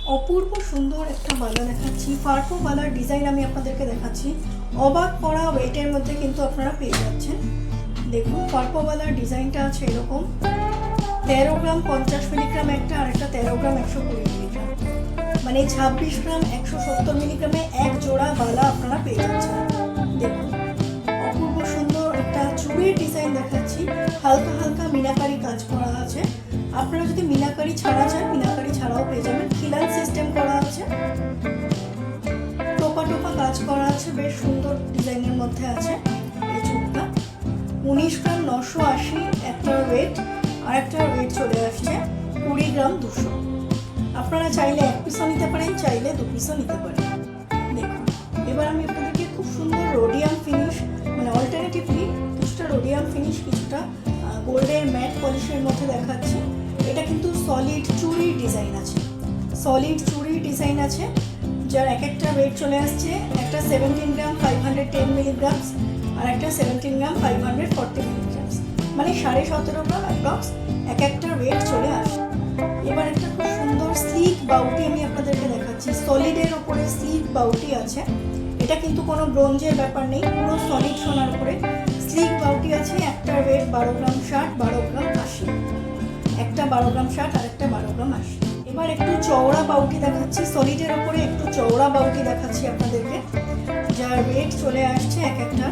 অপূর্ব সুন্দর একটা বালা দেখাচ্ছি, ফারপো বালার ডিজাইন আমি আপনাদেরকে দেখাচ্ছি। অবাক করা ওয়েটের মধ্যে কিন্তু আপনারা পেয়ে যাচ্ছেন। দেখুন ফারপো বালার ডিজাইনটা আছে এরকম, 13 গ্রাম 50 মিলিগ্রাম একটা, আর একটা 13 গ্রাম 120 মিলিগ্রাম, মানে 26 গ্রাম 170 মিলিগ্রামে এক জোড়া বালা আপনারা পেয়ে যাচ্ছেন। দেখুন অপূর্ব সুন্দর একটা চুড়ির ডিজাইন দেখাচ্ছি, হালকা হালকা মিনাকারি কাজ করা আছে। আপনারা যদি মিনাকারি ছাড়া চান, মিনাকারি ছাড়াও পেয়ে যাবেন। খিলান সিস্টেম করা আছে, টোপা টোপা কাজ করা আছে, বেশ সুন্দর ডিজাইনের মধ্যে আছে। এই চুড়িটা 19 গ্রাম 980 একটা ওয়েট, আর একটা ওয়েট চলে আসছে 20 গ্রাম 200। আপনারা চাইলে এক পিসও নিতে পারেন, চাইলে 2 পিসও নিতে পারেন। দেখুন এবার আমি আপনাদেরকে খুব সুন্দর রোডিয়াম ফিনিশ, মানে অল্টারনেটিভলি কিছুটা রোডিয়াম ফিনিশ, কিছুটা গোল্ডের ম্যাট পলিশের মধ্যে দেখাচ্ছি। এটা কিন্তু সলিড চুড়ির ডিজাইন আছে, সলিড চুড়ির ডিজাইন আছে, যার এক একটা ওয়েট চলে আসছে, একটা 17 গ্রাম 510 মিলিগ্রামস, আর একটা 17 গ্রাম 540 মিলিগ্রামস, মানে 17.5 গ্রাম অ্যাপ্রক্স এক একটা ওয়েট চলে আসে। এবার একটা খুব সুন্দর স্লিক বাউটি আমি আপনাদেরকে দেখাচ্ছি, সলিডের ওপরে স্লিক বাউটি আছে। এটা কিন্তু কোনো ব্রোঞ্জের ব্যাপার নেই, পুরো সলিড সোনার উপরে স্লিক বাউটি আছে। একটা ওয়েট 12 গ্রাম 60, 12 গ্রাম 80, একটা 12 গ্রাম 60 আর একটা 12 গ্রাম 80। এবার একটু চওড়া বাউটি দেখাচ্ছি, সলিডের ওপরে একটু চওড়া বাউটি দেখাচ্ছি আপনাদেরকে, যার ওয়েট চলে আসছে এক একটা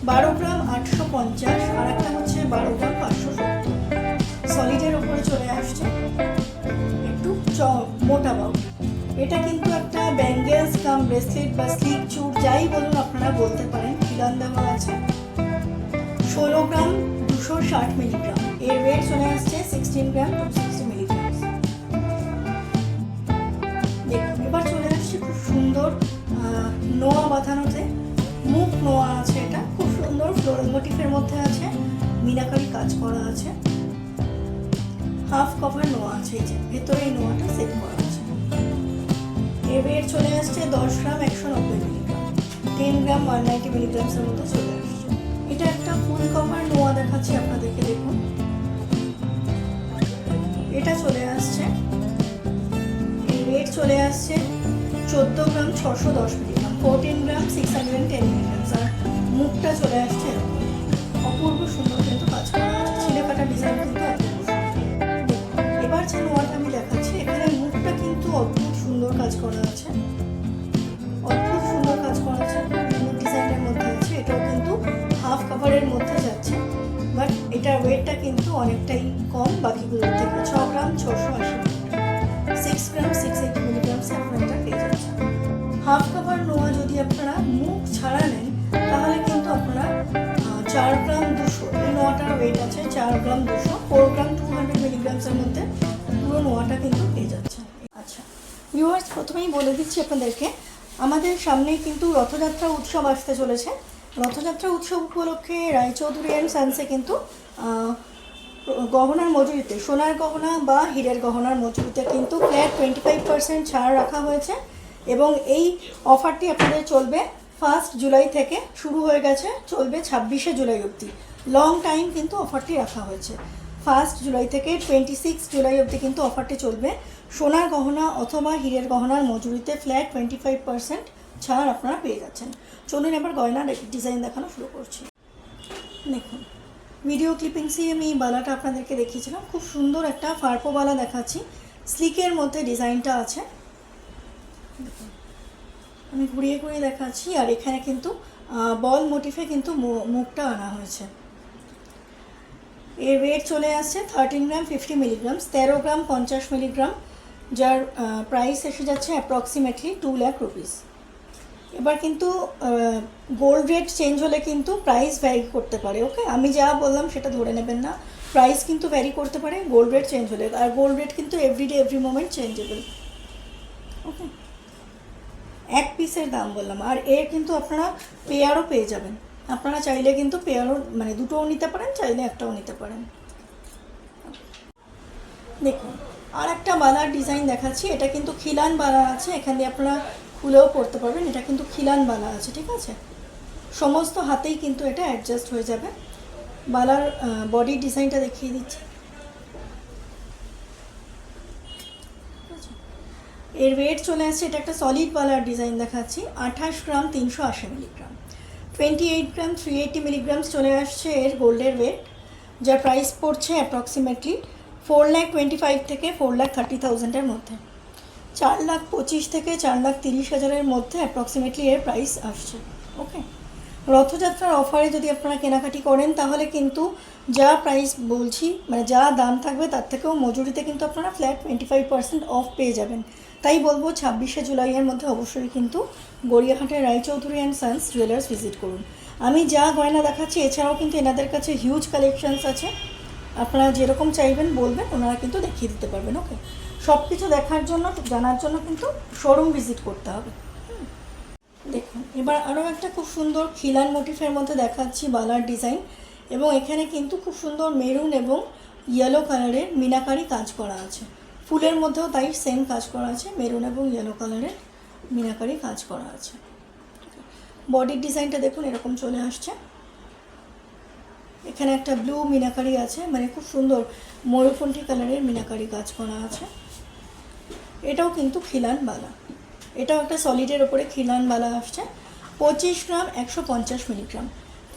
12 গ্রাম 850, আর একটা হচ্ছে 12 গ্রাম 570। সলিডের ওপরে চলে আসছে একটু মোটা বাউটি। এটা কিন্তু একটা ব্যাঙ্গেলস কাম ব্রেসলেট বা স্লিক চুড় যাই বলুন আপনারা বলতে পারেন। খিলান দেওয়া আছে 16 গ্রাম 260 মিলিগ্রাম, এর ওয়েট চলে আসছে 16 গ্রাম 260 মিলিগ্রাম। দেখুন এবার চলে আসছে খুব সুন্দর নোয়া বাঁধানোতে, মুখ নোয়া আছে, এটা খুব সুন্দর ফ্লোরাল মোটিফের মধ্যে আছে, মিনাকারি কাজ করা আছে, হাফ কভার নোয়া আছে, এই যে ভেতরে এই নোয়াটা সেট করা আছে। এর ওয়েট চলে আসছে 10 গ্রাম 190 মিলিগ্রাম, 10 গ্রাম 190 মিলিগ্রামসের মধ্যে চলে আসছে। এটা একটা ফুল কভার নোয়া দেখাচ্ছি আপনাদেরকে, দেখুন এটা চলে আসছে, এর ওয়েট চলে আসছে 14 গ্রাম 610 মিলিগ্রাম, 14 গ্রাম 610 মিলিগ্রাম, আর মুখটা চলে আসছে এরকম। অপূর্ব সুন্দর কিন্তু কাজ করা আছে, ছিলে কাটা ডিজাইন কিন্তু অপূর্ব সুন্দর। এবার যে নোয়াটা আমি দেখাচ্ছি, এখানে মুখটা কিন্তু অদ্ভুত সুন্দর কাজ করা আছে, অদ্ভুত সুন্দর কাজ করা আছে, ডিজাইনের মধ্যে আছে। এটাও কিন্তু হাফ কাভারের মধ্যে যাচ্ছে, বাট এটার ওয়েটটা কিন্তু অনেকটাই কম বাকিগুলোর থেকে, 6 গ্রাম 680, 6 গ্রাম 680 মিলিগ্রামসে আপনারা এটা পেয়ে যাচ্ছেন। হাফ কাভার নোয়া যদি আপনারা মুখ ছাড়া নেন, তাহলে কিন্তু আপনারা 4 গ্রাম 200, এই নোয়াটার ওয়েট আছে 4 গ্রাম 200, 4 গ্রাম 200 মিলিগ্রামসের মধ্যে পুরো নোয়াটা কিন্তু পেয়ে যাচ্ছেন। আচ্ছা ভিউয়ার্স, প্রথমেই বলে দিচ্ছি আপনাদেরকে, আমাদের সামনেই কিন্তু রথযাত্রা উৎসব আসতে চলেছে। রথযাত্রা উৎসব উপলক্ষে রায়চৌধুরী অ্যান্ড সানসে কিন্তু গহনার মজুরিতে, সোনার গহনা বা হীরের গহনার মজুরিতে কিন্তু ফ্ল্যাট 25% ছাড় রাখা হয়েছে, এবং এই অফারটি আপনাদের চলবে 1 জুলাই থেকে, শুরু হয়ে গেছে, চলবে 26 জুলাই অবধি। লং টাইম কিন্তু অফারটি রাখা হয়েছে, 1 জুলাই থেকে 26 জুলাই অবধি কিন্তু অফারটি চলবে। সোনার গহনা অথবা হীরের গহনার মজুরিতে ফ্ল্যাট 25% ছাড় আপনারা পেয়ে যাচ্ছেন। চলুন এবার গয়নার ডিজাইন দেখানো শুরু করছি। দেখুন ভিডিও ক্লিপিংসে আমি বালাটা আপনাদেরকে দেখিয়েছিলাম, খুব সুন্দর একটা ফারপো বালা দেখাচ্ছি, স্লিকের মধ্যে ডিজাইনটা আছে। আমি ঘুরিয়ে ঘুরিয়ে দেখাচ্ছি, আর এখানে কিন্তু বল মোটিফে কিন্তু মুখটা আনা হয়েছে। এর ওয়েট চলে আসছে 13 গ্রাম 50 মিলিগ্রাম, 13 গ্রাম 50 মিলিগ্রাম, যার প্রাইস এসে যাচ্ছে অ্যাপ্রক্সিমেটলি 2 লাখ রুপিস। এবার কিন্তু গোল্ড রেট চেঞ্জ হলে কিন্তু প্রাইস ভ্যারি করতে পারে, ওকে, আমি যা বললাম সেটা ধরে নেবেন না, প্রাইস কিন্তু ভ্যারি করতে পারে গোল্ড রেট চেঞ্জ হলে, আর গোল্ড রেট কিন্তু এভরিডে এভরি মোমেন্ট চেঞ্জেবল, ওকে। এক পিসের দাম বললাম, আর এর কিন্তু আপনারা পেয়ারও পেয়ে যাবেন, আপনারা চাইলে কিন্তু পেয়ারও, মানে দুটোও নিতে পারেন, চাইলে একটাও নিতে পারেন। দেখুন আর একটা বালার ডিজাইন দেখাচ্ছি, এটা কিন্তু খিলান বালা আছে, এখান দিয়ে আপনারা খুলেও পড়তে পারবেন, এটা কিন্তু খিলান বালা আছে, ঠিক আছে, সমস্ত হাতেই কিন্তু এটা অ্যাডজাস্ট হয়ে যাবে। বালার বডির ডিজাইনটা দেখিয়ে দিচ্ছি। এর ওয়েট চলে আসছে, এটা একটা সলিড বালার ডিজাইন দেখাচ্ছি, 28 গ্রাম 380 মিলিগ্রাম। 28 গ্রাম 380 মিলিগ্রাম চলে আসছে এর গোল্ডের ওয়েট, যার প্রাইস পড়ছে অ্যাপ্রক্সিমেটলি 4,25,000 থেকে 4,30,000-এর মধ্যে। 4,25,000 থেকে 4,30,000-এর মধ্যে অ্যাপ্রক্সিমেটলি এর প্রাইস আসছে। ওকে, রথযাত্রার অফারে যদি আপনারা কেনাকাটি করেন তাহলে কিন্তু যা প্রাইস বলছি, মানে যা দাম থাকবে তার থেকেও মজুরিতে কিন্তু আপনারা ফ্ল্যাট 25% অফ পেয়ে যাবেন। তাই বলবো 26শে জুলাইয়ের মধ্যে অবশ্যই কিন্তু গড়িয়াহাটের Roychowdhury and sons jewellers visit করুন। আমি যা গয়না দেখাচ্ছি এছাড়াও কিন্তু এনাদের কাছে হিউজ কালেকশানস আছে, আপনারা যেরকম চাইবেন বলবেন, ওনারা কিন্তু দেখিয়ে দিতে পারবেন। ওকে, সব কিছু দেখার জন্য, জানার জন্য কিন্তু শোরুম ভিজিট করতে হবে। দেখুন, এবার আরও একটা খুব সুন্দর খিলান মোটিফের মধ্যে দেখাচ্ছি বালার ডিজাইন, এবং এখানে কিন্তু খুব সুন্দর মেরুন এবং ইয়েলো কালারের মিনাকারি কাজ করা আছে। ফুলের মধ্যেও তাই সেম কাজ করা আছে, মেরুন এবং ইয়েলো কালারের মিনাকারি কাজ করা আছে। বডির ডিজাইনটা দেখুন এরকম চলে আসছে। এখানে একটা ব্লু মিনাকারি আছে, মানে খুব সুন্দর ময়ূরকণ্ঠী কালারের মিনাকারি কাজ করা আছে। এটাও কিন্তু খিলান বালা, এটাও একটা সলিডের ওপরে খিলান বালা আসছে। 25 গ্রাম 150 মিলিগ্রাম।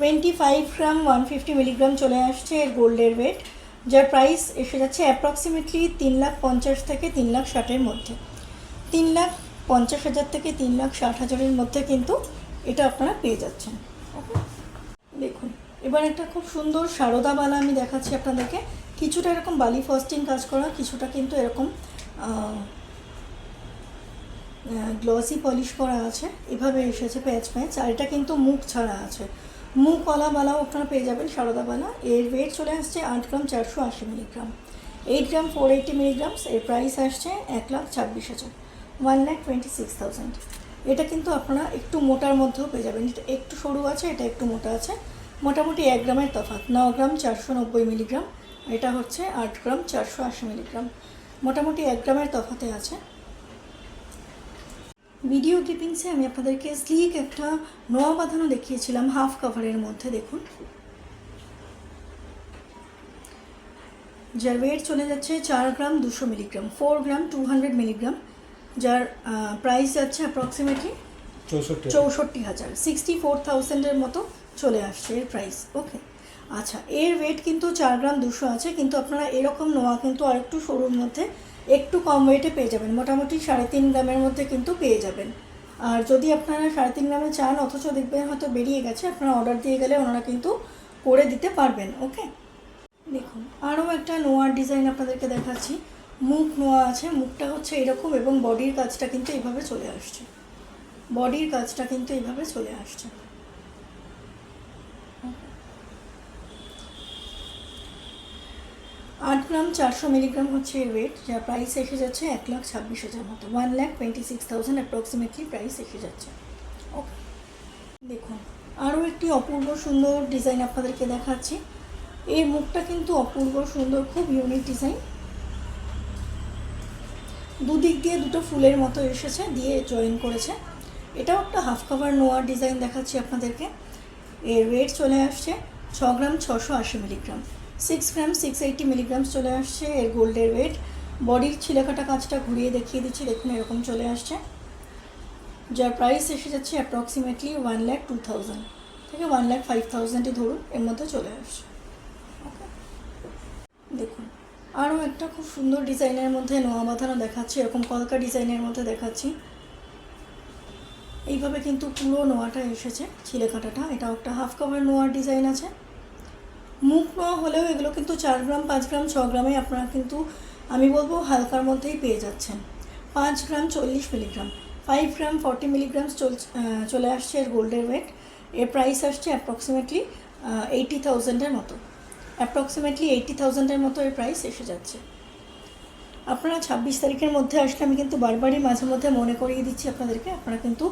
25 গ্রাম 150 মিলিগ্রাম চলে আসছে এর গোল্ডের ওয়েট, যার প্রাইস এসে যাচ্ছে অ্যাপ্রক্সিমেটলি 3,50,000 থেকে 3,60,000-এর মধ্যে। 3,50,000 থেকে 3,60,000-এর মধ্যে কিন্তু এটা আপনারা পেয়ে যাচ্ছেন। ওকে, দেখুন এবার একটা খুব সুন্দর সারদা বালা আমি দেখাচ্ছি আপনাদেরকে। কিছুটা এরকম বালি ফস্টিং কাজ করা, কিছুটা কিন্তু এরকম গ্লসি পলিশ করা আছে, এভাবে এসেছে প্যাচ প্যাচ। আর এটা কিন্তু মুখ ছাড়া আছে, মুখওয়ালা বালাও আপনারা পেয়ে যাবেন সারদা বালা। এর ওয়েট চলে আসছে 8 গ্রাম 480 মিলিগ্রাম। 8 গ্রাম 480 মিলিগ্রামস, এর প্রাইস আসছে 1,26,000, 1,26,000। এটা কিন্তু আপনারা একটু মোটার মধ্যেও পেয়ে যাবেন, এটা একটু সরু আছে, এটা একটু মোটা আছে। মোটামুটি 1 গ্রামের তফাৎ। 9 গ্রাম 490 মিলিগ্রাম, এটা হচ্ছে 8 গ্রাম 480 মিলিগ্রাম, মোটামুটি 1 গ্রামের তফাতে আছে। ভিডিও ক্লিপিংসে আমি আপনাদেরকে স্লিক একটা নোয়া বাঁধানো দেখিয়েছিলাম হাফ কাভারের মধ্যে, দেখুন যার ওয়েট চলে যাচ্ছে 4 গ্রাম 200 মিলিগ্রাম, 4 গ্রাম 200 মিলিগ্রাম, যার প্রাইস যাচ্ছে অ্যাপ্রক্সিমেটলি 64,000, 64,000-এর মতো চলে আসছে এর প্রাইস। ওকে, আচ্ছা, এর ওয়েট কিন্তু 4 গ্রাম 200 আছে, কিন্তু আপনারা এরকম নোয়া কিন্তু আরেকটু সরুর মধ্যে একটু কম ওয়েটে পেয়ে যাবেন, মোটামুটি 3.5 গ্রামের মধ্যে কিন্তু পেয়ে যাবেন। আর যদি আপনারা 3.5 গ্রামে চান, অথচ দেখবেন হয়তো বেরিয়ে গেছে, আপনারা অর্ডার দিয়ে গেলে ওনারা কিন্তু করে দিতে পারবেন। ওকে, দেখুন আরও একটা নোয়ার ডিজাইন আপনাদেরকে দেখাচ্ছি। মুখ নোয়া আছে, মুখটা হচ্ছে এরকম, এবং বডির কাজটা কিন্তু এইভাবে চলে আসছে, বডির কাজটা কিন্তু এইভাবে চলে আসছে। 8 গ্রাম 400 মিলিগ্রাম হচ্ছে এর ওয়েট, যার প্রাইস এসে যাচ্ছে 1,26,000 মতো, 1,26,000 অ্যাপ্রক্সিমেটলি প্রাইস এসে যাচ্ছে। ওকে, দেখুন আরও একটি অপূর্ব সুন্দর ডিজাইন আপনাদেরকে দেখাচ্ছি। এর মুখটা কিন্তু অপূর্ব সুন্দর, খুব ইউনিক ডিজাইন। দুদিক দিয়ে দুটো ফুলের মতো এসেছে, দিয়ে জয়েন করেছে। এটাও একটা হাফ কাভার নোয়ার ডিজাইন দেখাচ্ছি আপনাদেরকে। এর ওয়েট চলে আসছে 6 গ্রাম 680 মিলিগ্রাম, 6 গ্রাম 680 মিলিগ্রাম চলে আসছে এর গোল্ডের ওয়েট। বডির ছিলেকাটা কাজটা ঘুরিয়ে দেখিয়ে দিচ্ছি, দেখুন এরকম চলে আসছে, যার প্রাইস এসে যাচ্ছে অ্যাপ্রক্সিমেটলি 1,02,000 থেকে 1,05,000-ই ধরুন, এর মধ্যে চলে আসছে। ওকে, দেখুন আরও একটা খুব সুন্দর ডিজাইনের মধ্যে নোয়া বাঁধানো দেখাচ্ছি, এরকম কলকা ডিজাইনের মধ্যে দেখাচ্ছি। এইভাবে কিন্তু পুরো নোয়াটা এসেছে, ছিলেকাটাটা। এটাও একটা হাফ কাভার নোয়ার ডিজাইন আছে। মুখ নোয়া হলেও এগুলো কিন্তু 4 গ্রাম 5 গ্রাম 6 গ্রামে আপনারা কিন্তু আমি বলবো হালকার মধ্যেই পেয়ে যাচ্ছেন। 5 গ্রাম 40 মিলিগ্রাম, 5 গ্রাম 40 মিলিগ্রাম চলে আসছে এর গোল্ডের ওয়েট। এর প্রাইস আসছে অ্যাপ্রক্সিমেটলি 80,000-এর মতো, অ্যাপ্রক্সিমেটলি 80,000-এর মতো এর প্রাইস এসে যাচ্ছে। আপনারা 26 তারিখের মধ্যে আসলে আমি কিন্তু বারবারই মাঝে মধ্যে মনে করিয়ে দিচ্ছি আপনাদেরকে, আপনারা কিন্তু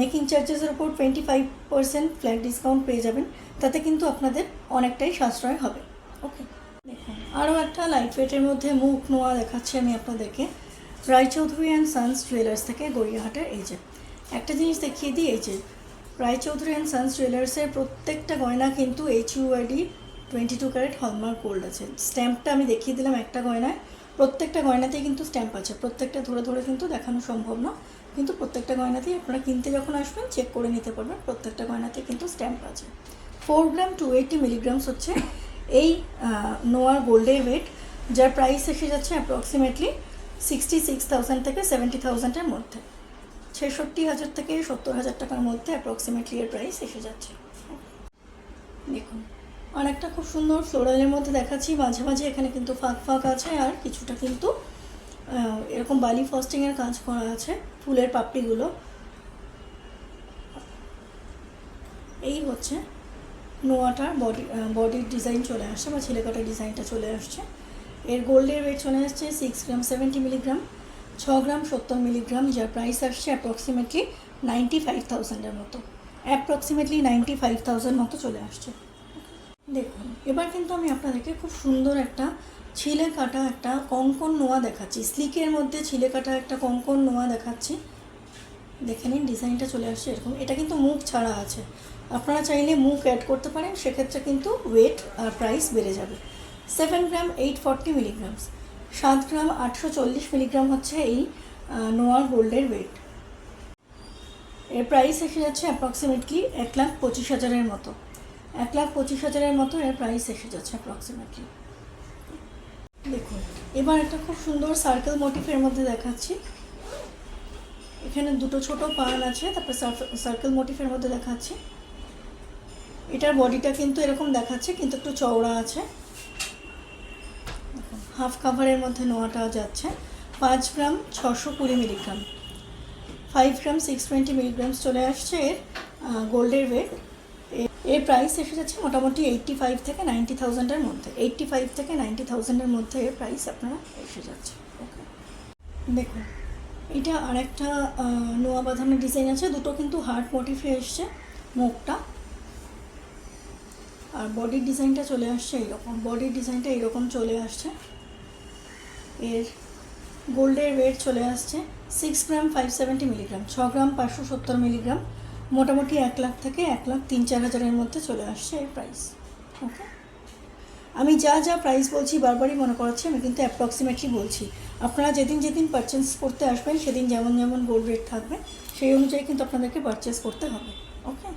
মেকিং চার্জেসের উপর 25% ফ্ল্যাট ডিসকাউন্ট পেয়ে যাবেন, তাতে কিন্তু আপনাদের অনেকটাই সাশ্রয় হবে। ওকে, দেখুন আরও একটা লাইট ওয়েটের মধ্যে মুখ নোয়া দেখাচ্ছি আমি আপনাদেরকে, রায়চৌধুরী অ্যান্ড সান্স জুয়েলার্স থেকে গড়িয়াহাটের। এই যে একটা জিনিস দেখিয়ে দিই, এই যে রায়চৌধুরী অ্যান্ড সান্স জুয়েলার্সের প্রত্যেকটা গয়না কিন্তু HUID 22 ক্যারেট হলমার্ক গোল্ড আছে। স্ট্যাম্পটা আমি দেখিয়ে দিলাম একটা গয়নায়, প্রত্যেকটা গয়নাতেই কিন্তু স্ট্যাম্প আছে, প্রত্যেকটা ধরে ধরে কিন্তু দেখানো সম্ভব না, কিন্তু প্রত্যেকটা গয়নাতেই আপনারা কিনতে যখন আসবেন চেক করে নিতে পারবেন, প্রত্যেকটা গয়নাতেই কিন্তু স্ট্যাম্প আছে। 4 গ্রাম 280 মিলিগ্রামস হচ্ছে এই নোয়ার গোল্ডের ওয়েট, যার প্রাইস এসে যাচ্ছে অ্যাপ্রক্সিমেটলি 66,000 থেকে 70,000-এর মধ্যে, 66,000 থেকে 70,000 টাকার মধ্যে অ্যাপ্রক্সিমেটলি এর প্রাইস এসে যাচ্ছে। দেখুন আর একটা খুব সুন্দর ফ্লোরালের মধ্যে দেখাচ্ছি, মাঝে মাঝে এখানে কিন্তু ফাঁক ফাঁক আছে, আর কিছুটা কিন্তু এরকম বালি ফস্টিংয়ের কাজ করা আছে, ফুলের পাপড়িগুলো। এই হচ্ছে নোয়াটার বডির ডিজাইন চলে আসছে বা ছিলেকাটা ডিজাইনটা চলে আসছে। এর গোল্ডের ওয়েট চলে আসছে 6 গ্রাম 70 মিলিগ্রাম, 6 গ্রাম 70 মিলিগ্রাম, যার প্রাইস আসছে অ্যাপ্রক্সিমেটলি 95,000-এর মতো, অ্যাপ্রক্সিমেটলি 95,000 মতো চলে আসছে। দেখুন এবার কিন্তু আমি আপনাদেরকে খুব সুন্দর একটা ছিলে কাটা একটা কঙ্কন নোয়া দেখাচ্ছি, স্লিকের মধ্যে ছিলে কাটা একটা কঙ্কন নোয়া দেখাচ্ছি। দেখে নিন ডিজাইনটা চলে আসছে এরকম, এটা কিন্তু মুখ ছাড়া আছে, আপনারা চাইলে মুখ অ্যাড করতে পারেন, সেক্ষেত্রে কিন্তু ওয়েট আর প্রাইস বেড়ে যাবে। 7 গ্রাম 840 মিলিগ্রামস, 7 গ্রাম 840 মিলিগ্রাম হচ্ছে এই নোয়ার গোল্ডের ওয়েট। এর প্রাইস এসে যাচ্ছে অ্যাপ্রক্সিমেটলি 1,25,000-এর মতো, 1,25,000-এর মতো এর প্রাইস এসে যাচ্ছে অ্যাপ্রক্সিমেটলি। দেখুন এবার একটা খুব সুন্দর সার্কেল মোটিফের মধ্যে দেখাচ্ছি, এখানে দুটো ছোট পান আছে, তারপর সার্কেল মোটিফের মধ্যে দেখাচ্ছি। এটার বডিটা কিন্তু এরকম দেখাচ্ছে, কিন্তু একটু চওড়া আছে। হাফ কাভারের মধ্যে নোয়াটা যাচ্ছে 5 গ্রাম 620 মিলিগ্রাম, 5 গ্রাম 620 মিলিগ্রামস চলে আসছে এর গোল্ডের ওয়েট। এর প্রাইস এসে যাচ্ছে মোটামুটি 85 থেকে 90,000-এর মধ্যে, 85 থেকে 90,000-এর মধ্যে এর প্রাইস আপনারা এসে যাচ্ছে। ওকে দেখুন এটা আর একটা নোয়া বাঁধানোর ডিজাইন আছে, দুটো কিন্তু হার্ট মোটিফে এসছে মুখটা, আর বডির ডিজাইনটা চলে আসছে এইরকম, বডির ডিজাইনটা এইরকম চলে আসছে। এর গোল্ডের ওয়েট চলে আসছে 6 গ্রাম 570 মিলিগ্রাম, 6 গ্রাম 570 মিলিগ্রাম, মোটামুটি 1 লাখ থেকে 1,03,000-4,000-এর মধ্যে চলে আসছে এর প্রাইস। ওকে আমি যা যা প্রাইস বলছি বারবারই মনে করাচ্ছি, আমি কিন্তু অ্যাপ্রক্সিমেটলি বলছি, আপনারা যেদিন যেদিন পারচেস করতে আসবেন সেদিন যেমন যেমন গোল্ড রেট থাকবে সেই অনুযায়ী কিন্তু আপনাদেরকে পারচেস করতে হবে। ওকে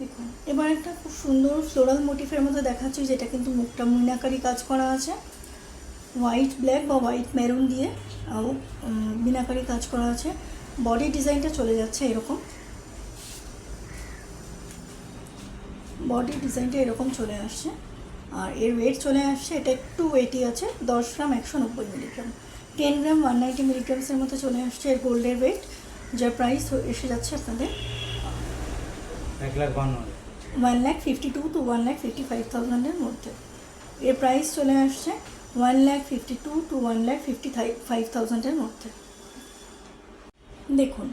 দেখুন এবার একটা খুব সুন্দর ফ্লোরাল মোটিফের মধ্যে দেখাচ্ছি, যেটা কিন্তু মুখটা মিনাকারি কাজ করা আছে, হোয়াইট ব্ল্যাক বা হোয়াইট মেরুন দিয়ে মিনাকারি কাজ করা আছে। বডি ডিজাইনটা চলে যাচ্ছে এরকম, বডি ডিজাইনটা এরকম চলে আসছে, আর এর ওয়েট চলে আসছে, এটা একটু ওয়েটই আছে, 10 গ্রাম 190 মিলিগ্রাম, 10 গ্রাম 190 মিলিগ্রামসের মতো চলে আসছে এর গোল্ডের ওয়েট, যার প্রাইস এসে যাচ্ছে আপনাদের 1,52,000 to 1,55,000-এর মধ্যে। এর প্রাইস চলে আসছে 1,52,000 to 1,55,000-এর মধ্যে। দেখুন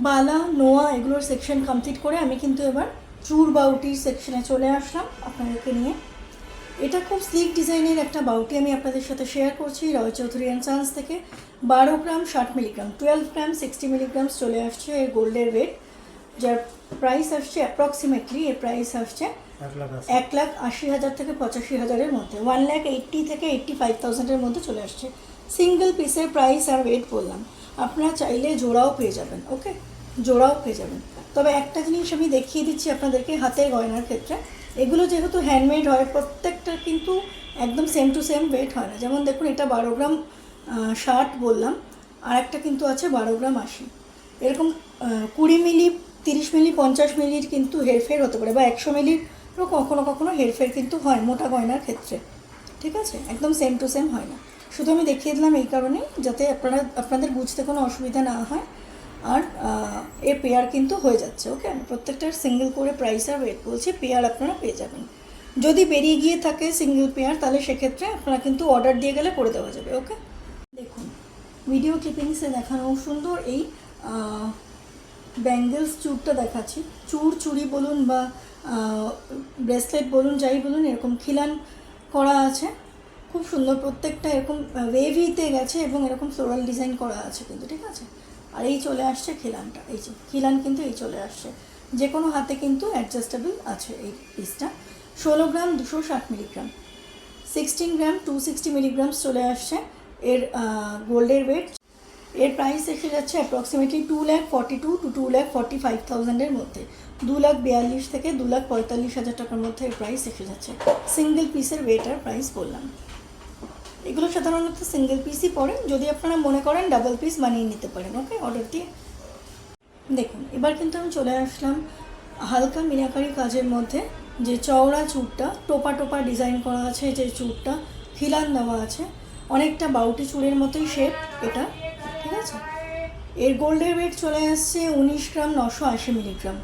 বালা নোয়া এগুলোর সেকশন কমপ্লিট করে আমি কিন্তু এবার চুর বাউটির সেকশনে চলে আসলাম আপনাদেরকে নিয়ে। এটা খুব স্লিক ডিজাইনের একটা বাউটি আমি আপনাদের সাথে শেয়ার করছি রয় চৌধুরী অ্যান্ড সন্স থেকে। 12 গ্রাম 60 মিলিগ্রাম, 12 গ্রাম 60 মিলিগ্রামস চলে আসছে এর গোল্ডের ওয়েট, যার প্রাইস আসছে অ্যাপ্রক্সিমেটলি এর প্রাইস আসছে 1,80,000 থেকে 85,000-এর মধ্যে, 1,80,000 থেকে 85,000-এর মধ্যে চলে আসছে। সিঙ্গেল পিসের প্রাইস আর ওয়েট বললাম, আপনারা চাইলে জোড়াও পেয়ে যাবেন। ওকে জোড়াও পেয়ে যাবেন, তবে একটা জিনিস আমি দেখিয়ে দিচ্ছি আপনাদেরকে হাতের গয়নার ক্ষেত্রে, এগুলো যেহেতু হ্যান্ডমেড হয় প্রত্যেকটা কিন্তু একদম সেম টু সেম ওয়েট হয় না। যেমন দেখুন এটা 12 গ্রাম 60 বললাম, আর একটা কিন্তু আছে 12 গ্রাম 80, এরকম 20 মিলি 30 মিলি 50 মিলির কিন্তু হেরফের হতে পারে, বা 100 মিলিরও কখনো কখনো হেরফের কিন্তু হয় মোটা গয়নার ক্ষেত্রে, ঠিক আছে, একদম সেম টু সেম হয় না। শুধু আমি দেখিয়ে দিলাম এই কারণেই যাতে আপনাদের বুঝতে কোনো অসুবিধা না হয়, আর এর পেয়ার কিন্তু হয়ে যাচ্ছে। ওকে আমি প্রত্যেকটার সিঙ্গেল করে প্রাইস আর ওয়েট বলছি, পেয়ার আপনারা পেয়ে যাবেন। যদি বেরিয়ে গিয়ে থাকে সিঙ্গেল পেয়ার তাহলে সেক্ষেত্রে আপনারা কিন্তু অর্ডার দিয়ে গেলে করে দেওয়া যাবে। ওকে দেখুন ভিডিও ক্লিপিংসে দেখানো সুন্দর এই ব্যাঙ্গেলস চুরটা দেখাচ্ছি, চুড়ি বলুন বা ব্রেসলেট বলুন যাই বলুন, এরকম খিলান করা আছে, খুব সুন্দর, প্রত্যেকটা এরকম ওয়েভিতে গেছে এবং এরকম ফ্লোরাল ডিজাইন করা আছে কিন্তু, ঠিক আছে। আর এই চলে আসছে খিলানটা, এই যে খিলান কিন্তু এই চলে আসছে, যে কোনো হাতে কিন্তু অ্যাডজাস্টেবল আছে এই পিসটা। 16 গ্রাম 260 মিলিগ্রাম, 16 গ্রাম 260 মিলিগ্রামস চলে আসছে, এর গোল্ডের ওয়েট। এর প্রাইস এসে যাচ্ছে অ্যাপ্রক্সিমেটলি 2,42,000 to 2,45,000 মধ্যে। 2,42,000 থেকে 2,45,000 টাকার মধ্যে এর প্রাইস এসে যাচ্ছে। সিঙ্গেল পিসের ওয়েট আর প্রাইস বললাম। এগুলো সাধারণত সিঙ্গেল পিসই পড়ে, যদি আপনারা মনে করেন ডাবল পিস বানিয়ে নিতে পারেন। ওকে, অর্ডার দিয়ে দেখুন। এবার কিন্তু আমি চলে আসলাম হালকা মিনাকারি কাজের মধ্যে, যে চওড়া চুড়টা টোপা টোপা ডিজাইন করা আছে, যে চুড়টা খিলান দেওয়া আছে, অনেকটা বাউটি চুড়ের মতোই শেপ এটা, ঠিক আছে। এর গোল্ডের ওয়েট চলে আসছে 19 গ্রাম 980 মিলিগ্রাম।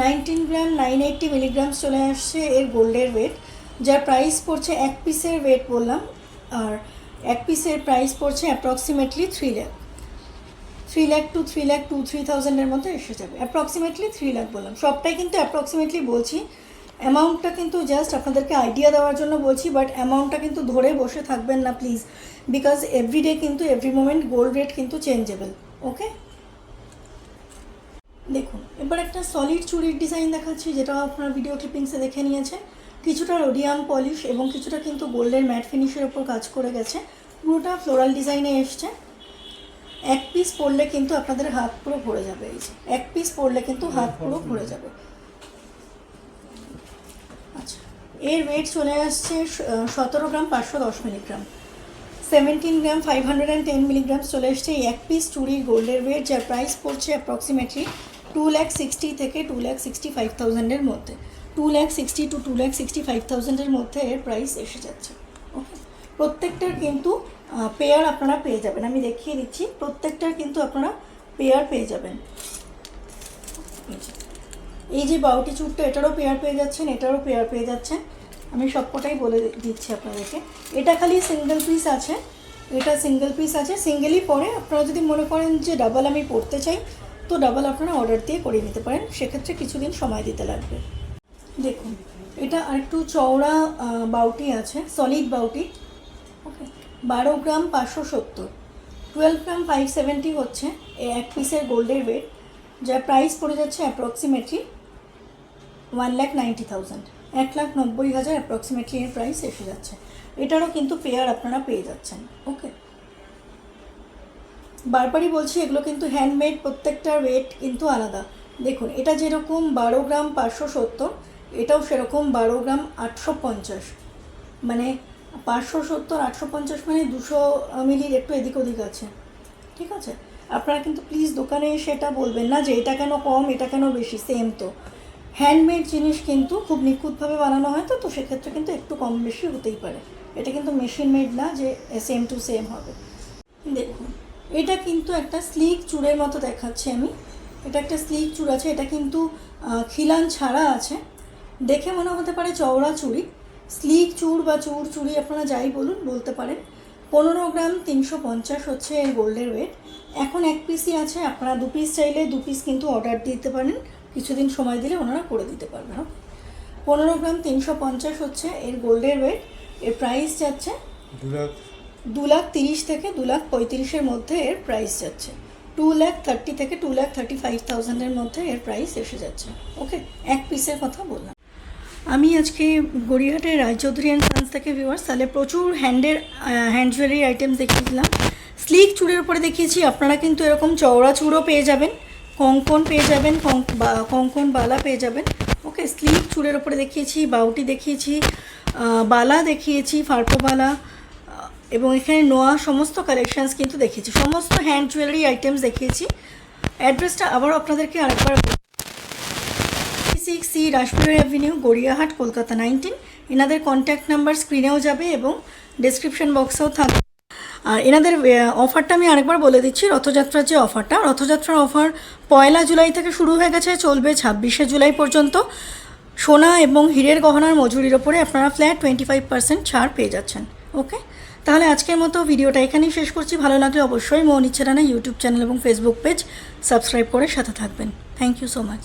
19 গ্রাম 980 মিলিগ্রাম চলে আসছে এর গোল্ডের ওয়েট, যার প্রাইস পড়ছে এক পিসের ওয়েট বললাম, আর এক পিসের প্রাইস পড়ছে অ্যাপ্রক্সিমেটলি 3 লাখ। 3 লাখ টু 3,02,000-3,000-এর মধ্যে এসে যাবে। অ্যাপ্রক্সিমেটলি 3 লাখ বললাম, সবটাই কিন্তু অ্যাপ্রক্সিমেটলি বলছি। অ্যামাউন্টটা কিন্তু জাস্ট আপনাদেরকে আইডিয়া দেওয়ার জন্য বলছি, বাট অ্যামাউন্টটা কিন্তু ধরে বসে থাকবেন না প্লিজ, বিকজ এভরিডে কিন্তু এভরি মোমেন্ট গোল্ড রেট কিন্তু চেঞ্জেবল। ওকে, দেখুন এবার একটা সলিড চুড়ির ডিজাইন দেখাচ্ছি, যেটা আপনারা ভিডিও ক্লিপিংসে দেখে নিয়েছে। কিছুটা রোডিয়াম পলিশ এবং কিছুটা কিন্তু গোল্ডের ম্যাট ফিনিশের ওপর কাজ করে গেছে, পুরোটা ফ্লোরাল ডিজাইনে এসছে। এক পিস পরলে কিন্তু আপনাদের হাত পুরো ভরে যাবে। এই যে এক পিস পরলে কিন্তু হাত পুরো ভরে যাবে। আচ্ছা, এর ওয়েট চলে আসছে 17 গ্রাম 510 মিলিগ্রাম। 17 গ্রাম 510 মিলিগ্রাম চলে আসছে এই এক পিস চুড়ির গোল্ডের ওয়েট, যার প্রাইস পড়ছে অ্যাপ্রক্সিমেটলি 2,60,000 থেকে 2,65,000-এর মধ্যে। 2,60,000 to 2,65,000-এর মধ্যে এর প্রাইস এসে যাচ্ছে। ওকে, প্রত্যেকটার কিন্তু পেয়ার আপনারা পেয়ে যাবেন, আমি দেখিয়ে দিচ্ছি। প্রত্যেকটার কিন্তু আপনারা পেয়ার পেয়ে যাবেন। এই যে বাউটি চুড়টা, এটারও পেয়ার পেয়ে যাচ্ছেন, এটারও পেয়ার পেয়ে যাচ্ছেন। আমি সবকটাই বলে দিচ্ছি আপনাদেরকে। এটা খালি সিঙ্গেল পিস আছে, এটা সিঙ্গেল পিস আছে, সিঙ্গেলই পরে। আপনারা যদি মনে করেন যে ডাবল আমি পড়তে চাই, তো ডাবল আপনারা অর্ডার দিয়ে করে নিতে পারেন, সেক্ষেত্রে কিছুদিন সময় দিতে লাগবে। দেখুন, এটা আরেকটু চওড়া বাউটি আছে, সলিড বাউটি। ওকে, 12 গ্রাম 570, 12 গ্রাম 570 হচ্ছে এক পিসের গোল্ডের ওয়েট, যার প্রাইস পড়ে যাচ্ছে অ্যাপ্রক্সিমেটলি 1,90,000, 1,90,000 অ্যাপ্রক্সিমেটলি এর প্রাইস এসে যাচ্ছে। এটারও কিন্তু পেয়ার আপনারা পেয়ে যাচ্ছেন। ওকে, বারবারই বলছি এগুলো কিন্তু হ্যান্ডমেড, প্রত্যেকটার ওয়েট কিন্তু আলাদা। দেখুন, এটা যেরকম 12 গ্রাম 570, এটাও সেরকম 12 গ্রাম 850, মানে 570 850 মানে 200 মিলির একটু এদিক ওদিক আছে, ঠিক আছে। আপনারা কিন্তু প্লিজ দোকানে এসে এটা বলবেন না যে এটা কেন কম, এটা কেন বেশি, সেম তো। হ্যান্ডমেড জিনিস কিন্তু খুব নিখুঁতভাবে বানানো হয়, তো সেক্ষেত্রে কিন্তু একটু কম বেশি হতেই পারে। এটা কিন্তু মেশিন মেড না যে সেম টু সেম হবে। দেখুন, এটা কিন্তু একটা স্লিক চুড়ের মতো দেখাচ্ছি আমি। এটা একটা স্লিক চুড় আছে, এটা কিন্তু খিলান ছাড়া আছে। দেখে মনে হতে পারে চওড়া চুড়ি, স্লিক চুড় বা চুড়ি আপনারা যাই বলুন বলতে পারেন। 15 গ্রাম 350 হচ্ছে এর গোল্ডের ওয়েট। এখন এক পিসই আছে, আপনারা 2 পিস চাইলে 2 পিস কিন্তু অর্ডার দিতে পারেন, কিছুদিন সময় দিলে ওনারা করে দিতে পারবেন। 15 গ্রাম 350 হচ্ছে এর গোল্ডের ওয়েট। এর প্রাইস যাচ্ছে 2,30,000 থেকে 2,35,000-এর মধ্যে এর প্রাইস যাচ্ছে। 2,30,000 থেকে 2,35,000-এর মধ্যে এর প্রাইস এসে যাচ্ছে। ওকে, এক পিসের কথা বললাম। আমি আজকে গড়িয়াহাটের রায়চৌধুরী অ্যান্ড সন্স থেকে ভিউয়ার্স, তাহলে প্রচুর হ্যান্ড জুয়েলারি আইটেমস দেখিয়েছিলাম। স্লিক চুড়ের উপরে দেখিয়েছি, আপনারা কিন্তু এরকম চওড়া চুড়ও পেয়ে যাবেন, কঙ্কন পেয়ে যাবেন, কঙ্কন বালা পেয়ে যাবেন। ওকে, স্লিক চুড়ের উপরে দেখিয়েছি, বাউটি দেখিয়েছি, বালা দেখিয়েছি, ফার্পো বালা, এবং এখানে নোয়া সমস্ত কালেকশানস কিন্তু দেখিয়েছি, সমস্ত হ্যান্ড জুয়েলারি আইটেমস দেখিয়েছি। অ্যাড্রেসটা আবারও আপনাদেরকে আরেকবার, 6C রাসপুরা অ্যাভিনিউ, গড়িয়াহাট, কলকাতা 19। এনাদের কন্ট্যাক্ট নাম্বার স্ক্রিনেও যাবে এবং ডেসক্রিপশন বক্সেও থাকবে। আর এনাদের অফারটা আমি আরেকবার বলে দিচ্ছি, রথযাত্রার যে অফারটা, রথযাত্রার অফার 1 জুলাই থেকে শুরু হয়ে গেছে, চলবে 26 জুলাই পর্যন্ত। সোনা এবং হীরের গহনার মজুরির ওপরে আপনারা ফ্ল্যাট 25% ছাড় পেয়ে যাচ্ছেন। ওকে, তাহলে আজকের মতো ভিডিওটা এখানেই শেষ করছি। ভালো লাগলে অবশ্যই মৌনি ইচ্ছে রানা ইউটিউব চ্যানেল এবং ফেসবুক পেজ সাবস্ক্রাইব করে সাথে থাকবেন। Thank you so much.